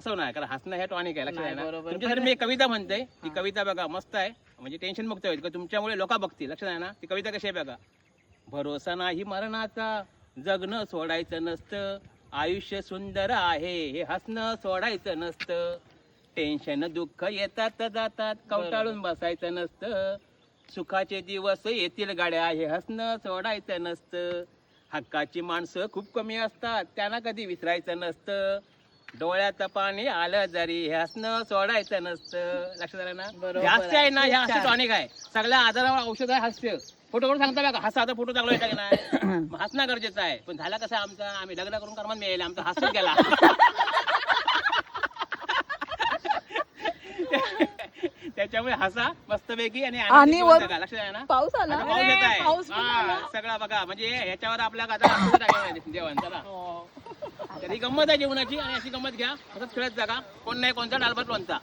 असं नाही, कारण हसणं हे टॉनिक आहे, लक्षात आहे ना. बरोबर. तुमच्यासाठी मी एक कविता म्हणतोय, ती कविता बघा मस्त आहे, म्हणजे टेन्शन मुक्त होईल, तुमच्यामुळे लोक बघतील, लक्षात आहे ना. ती कविता कशी आहे बघा. भरोसा नाही मरणाचा, जगणं सोडायचं नसतं, आयुष्य सुंदर आहे हे हसणं सोडायचं नसतं, टेन्शन दुःख येतात जातात कवटाळून बसायचं नसतं, सुखाचे दिवस येतील गाड्या हे हसणं सोडायचं नसतं, हक्काची माणसं खूप कमी असतात त्यांना कधी विसरायचं नसतं, डोळ्यात पाणी आलं जरी हे हसणं सोडायचं नसतं, लक्षात आलं ना. बरोबर हास्य आहे ना, आहे. हे हास्य टॉनिक आहे, सगळ्या आजारावर औषध आहे हास्य. फोटो करून सांगता बघा, हसा आता फोटो चांगला येता की नाही, मग हसणं गरजेचं आहे. पण झाला कसं आमचा, आम्ही लग्न करून कर्मात मिळेल, आमचा हसत गेला. त्याच्यामुळे हसा मस्तपैकी आणि आनंदी जीवन जगा, लक्षात आहे ना. पाऊस आला. आता पाऊस येत आहे. पाऊस पण आला. सगळा बघा, म्हणजे ह्याच्यावर आपला आता जेवण चला. तरी गंमत आहे जेवणाची, आणि अशी गंमत घ्या, हसत खेळत जागा, कोण नाही कोणता डालभात लोणचा.